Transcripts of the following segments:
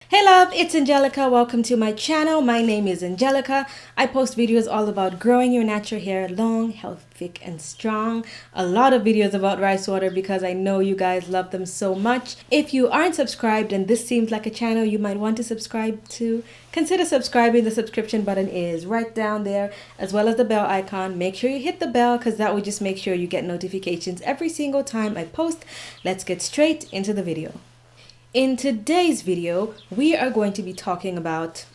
Hey love, it's Angelica. Welcome to my channel. My name is Angelica. I post videos all about growing your natural hair long, healthy, thick, and strong. A lot of videos about rice water because I know you guys love them so much. If you aren't subscribed and this seems like a channel you might want to subscribe to, consider subscribing. The subscription button is right down there, as well as the bell icon. Make sure you hit the bell because that will just make sure you get notifications every single time I post. Let's get straight into the video. In today's video, we are going to be talking about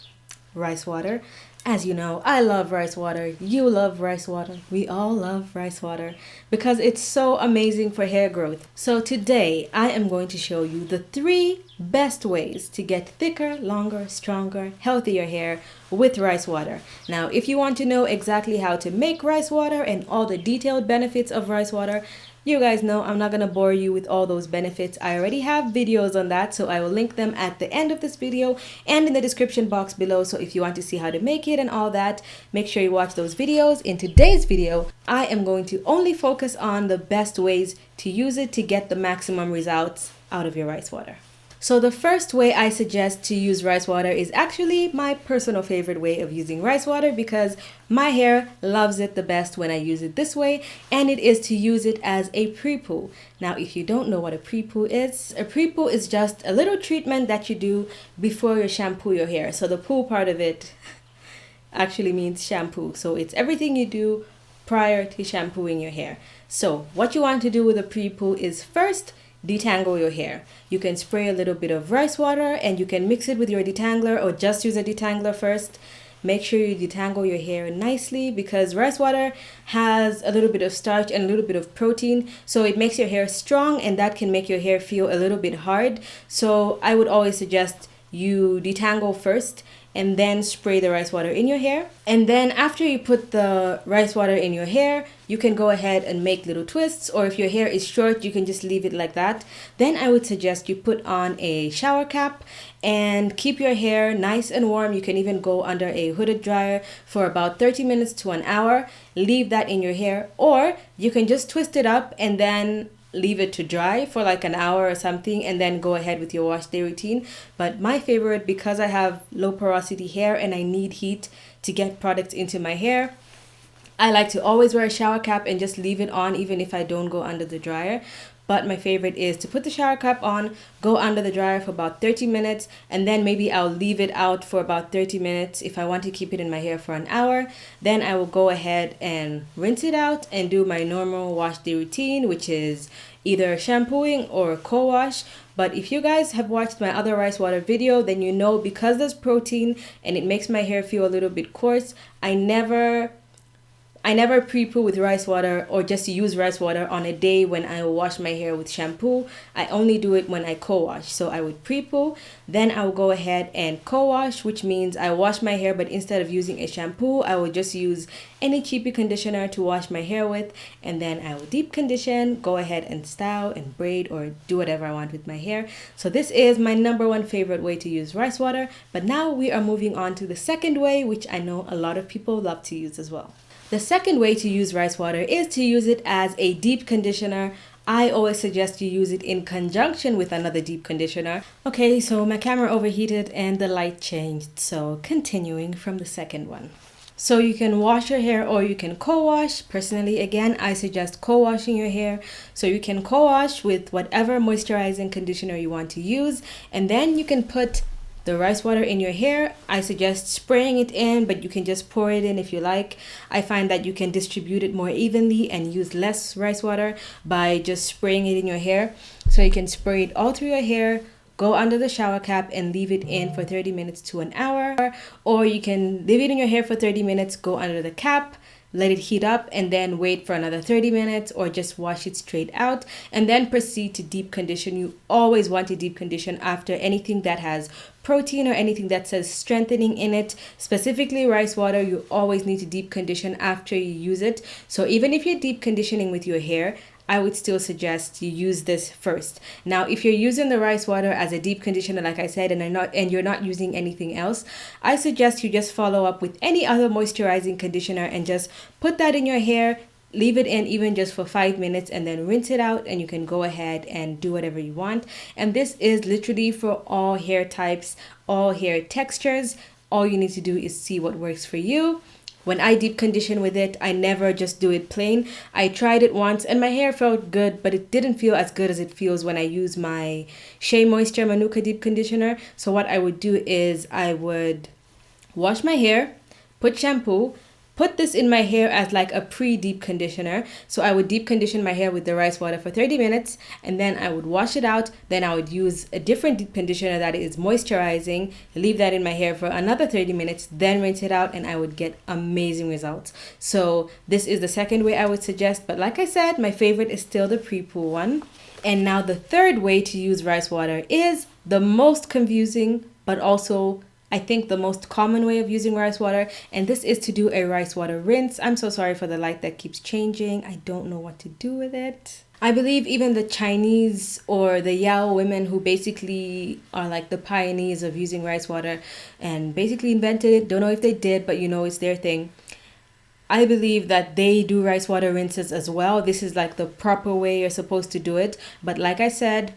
rice water. As you know, I love rice water. You love rice water. We all love rice water because it's so amazing for hair growth. So today, I am going to show you the 3 best ways to get thicker, longer, stronger, healthier hair with rice water. Now, if you want to know exactly how to make rice water and all the detailed benefits of rice water, you guys know I'm not going to bore you with all those benefits. I already have videos on that, so I will link them at the end of this video and in the description box below. So if you want to see how to make it and all that, make sure you watch those videos. In today's video, I am going to only focus on the best ways to use it to get the maximum results out of your rice water. So the first way I suggest to use rice water is actually my personal favorite way of using rice water because my hair loves it the best when I use it this way, and it is to use it as a pre-poo. Now, if you don't know what a pre-poo is, a pre-poo is just a little treatment that you do before you shampoo your hair. So the poo part of it actually means shampoo. So it's everything you do prior to shampooing your hair. So what you want to do with a pre-poo is first, detangle your hair. You can spray a little bit of rice water and you can mix it with your detangler or just use a detangler first. Make sure you detangle your hair nicely because rice water has a little bit of starch and a little bit of protein, so it makes your hair strong and that can make your hair feel a little bit hard. So I would always suggest you detangle first and then spray the rice water in your hair. And then after you put the rice water in your hair, you can go ahead and make little twists, or if your hair is short, you can just leave it like that. Then I would suggest you put on a shower cap and keep your hair nice and warm. You can even go under a hooded dryer for about 30 minutes to an hour. Leave that in your hair, or you can just twist it up and then leave it to dry for like an hour or something and then go ahead with your wash day routine. But my favorite, because I have low porosity hair and I need heat to get products into my hair, I like to always wear a shower cap and just leave it on even if I don't go under the dryer. But my favorite is to put the shower cap on, go under the dryer for about 30 minutes, and then maybe I'll leave it out for about 30 minutes if I want to keep it in my hair for an hour. Then I will go ahead and rinse it out and do my normal wash day routine, which is either shampooing or co-wash. But if you guys have watched my other rice water video, then you know because there's protein and it makes my hair feel a little bit coarse, I never pre-poo with rice water or just use rice water on a day when I wash my hair with shampoo. I only do it when I co-wash. So I would pre-poo, then I will go ahead and co-wash, which means I wash my hair, but instead of using a shampoo, I will just use any cheapy conditioner to wash my hair with, and then I will deep condition, go ahead and style and braid or do whatever I want with my hair. So this is my #1 favorite way to use rice water. But now we are moving on to the second way, which I know a lot of people love to use as well. The second way to use rice water is to use it as a deep conditioner. I always suggest you use it in conjunction with another deep conditioner. Okay, so my camera overheated and the light changed, so continuing from the second one. So you can wash your hair or you can co-wash. Personally, again, I suggest co-washing your hair. So you can co-wash with whatever moisturizing conditioner you want to use, and then you can put the rice water in your hair. I suggest spraying it in, but you can just pour it in if you like. I find that you can distribute it more evenly and use less rice water by just spraying it in your hair. So you can spray it all through your hair, go under the shower cap and leave it in for 30 minutes to an hour. Or you can leave it in your hair for 30 minutes, go under the cap, let it heat up, and then wait for another 30 minutes or just wash it straight out and then proceed to deep condition. You always want to deep condition after anything that has protein or anything that says strengthening in it. Specifically rice water, you always need to deep condition after you use it. So even if you're deep conditioning with your hair, I would still suggest you use this first. Now, if you're using the rice water as a deep conditioner, like I said, and you're not using anything else, I suggest you just follow up with any other moisturizing conditioner and just put that in your hair. leave it in even just for 5 minutes and then rinse it out, and you can go ahead and do whatever you want. And this is literally for all hair types, all hair textures. All you need to do is see what works for you. When I deep condition with it, I never just do it plain. I tried it once and my hair felt good, but it didn't feel as good as it feels when I use my Shea Moisture Manuka deep conditioner. So what I would do is I would wash my hair, put shampoo, put this in my hair as like a pre-deep conditioner. So I would deep condition my hair with the rice water for 30 minutes, and then I would wash it out. Then I would use a different deep conditioner that is moisturizing, leave that in my hair for another 30 minutes, then rinse it out, and I would get amazing results. So this is the second way I would suggest, but like I said, my favorite is still the Prepoo one. And now the third way to use rice water is the most confusing, but also I think the most common way of using rice water, and this is to do a rice water rinse. I'm so sorry for the light that keeps changing. I don't know what to do with it. I believe even the Chinese or the Yao women, who basically are like the pioneers of using rice water and basically invented it, don't know if they did, but you know, it's their thing. I believe that they do rice water rinses as well. This is like the proper way you're supposed to do it. But like I said,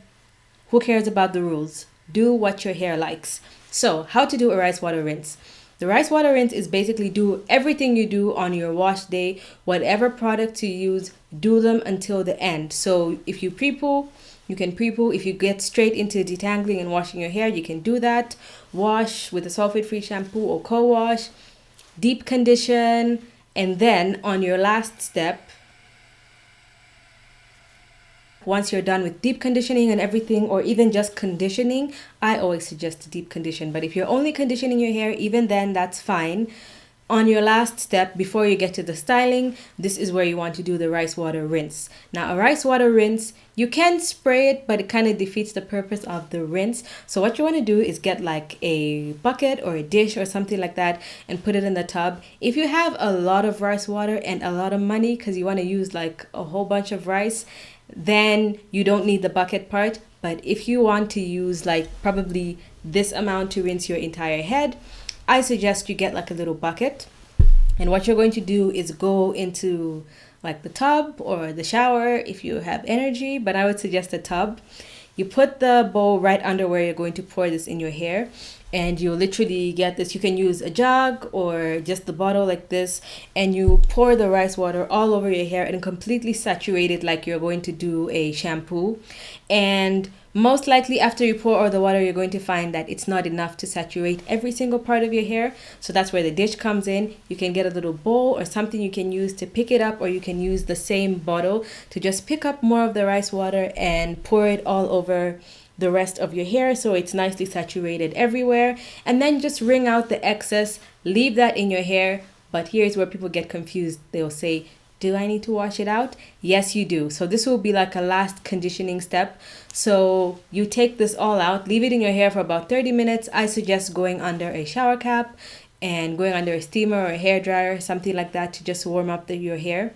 who cares about the rules? Do what your hair likes. So how to do a rice water rinse. The rice water rinse is basically do everything you do on your wash day. Whatever products you use, do them until the end. So if you pre-poo, you can pre-poo. If you get straight into detangling and washing your hair, you can do that. Wash with a sulfate-free shampoo or co-wash. Deep condition. And then on your last step, once you're done with deep conditioning and everything, or even just conditioning, I always suggest to deep condition. But if you're only conditioning your hair, even then, that's fine. On your last step, before you get to the styling, this is where you want to do the rice water rinse. Now, a rice water rinse, you can spray it, but it kind of defeats the purpose of the rinse. So what you want to do is get like a bucket or a dish or something like that and put it in the tub. If you have a lot of rice water and a lot of money because you want to use like a whole bunch of rice, then you don't need the bucket part. But if you want to use like probably this amount to rinse your entire head, I suggest you get like a little bucket. And what you're going to do is go into like the tub or the shower if you have energy, but I would suggest a tub. You put the bowl right under where you're going to pour this in your hair, and you literally get this. You can use a jug or just the bottle like this, and you pour the rice water all over your hair and completely saturate it like you're going to do a shampoo. And most likely after you pour all the water, you're going to find that it's not enough to saturate every single part of your hair. So that's where the dish comes in. You can get a little bowl or something you can use to pick it up, or you can use the same bottle to just pick up more of the rice water and pour it all over the rest of your hair so it's nicely saturated everywhere. And then just wring out the excess, leave that in your hair. But here's where people get confused. They'll say, do I need to wash it out? Yes, you do. So this will be like a last conditioning step. So you take this all out, leave it in your hair for about 30 minutes. I suggest going under a shower cap and going under a steamer or a hair dryer, something like that, to just warm up your hair.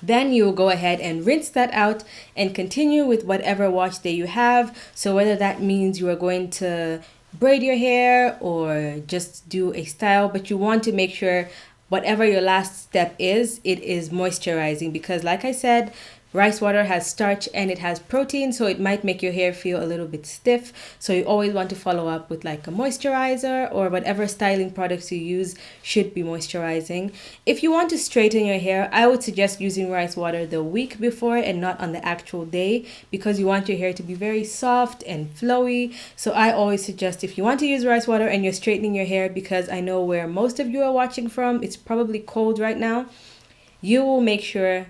Then you will go ahead and rinse that out and continue with whatever wash day you have. So whether that means you are going to braid your hair or just do a style, but you want to make sure whatever your last step is, it is moisturizing, because like I said, rice water has starch and it has protein, so it might make your hair feel a little bit stiff. So you always want to follow up with like a moisturizer, or whatever styling products you use should be moisturizing. If you want to straighten your hair, I would suggest using rice water the week before and not on the actual day, because you want your hair to be very soft and flowy. So I always suggest, if you want to use rice water and you're straightening your hair, because I know where most of you are watching from, it's probably cold right now, you will make sure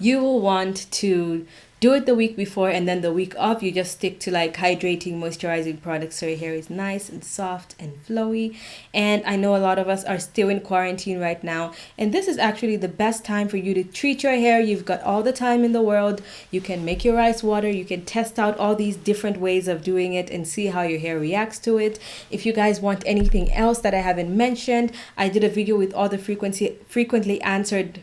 you will want to do it the week before, and then the week of you just stick to like hydrating, moisturizing products so your hair is nice and soft and flowy. And I know a lot of us are still in quarantine right now, and this is actually the best time for you to treat your hair. You've got all the time in the world. You can make your rice water, you can test out all these different ways of doing it and see how your hair reacts to it. If you guys want anything else that I haven't mentioned, I did a video with all the frequently answered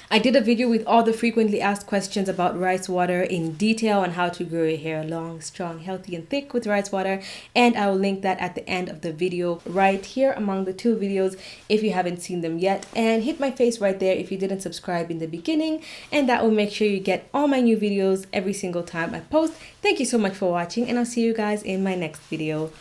I did a video with all the frequently asked questions about rice water in detail on how to grow your hair long, strong, healthy, and thick with rice water, and I will link that at the end of the video right here among the two videos if you haven't seen them yet. And hit my face right there if you didn't subscribe in the beginning, and that will make sure you get all my new videos every single time I post. Thank you so much for watching, and I'll see you guys in my next video.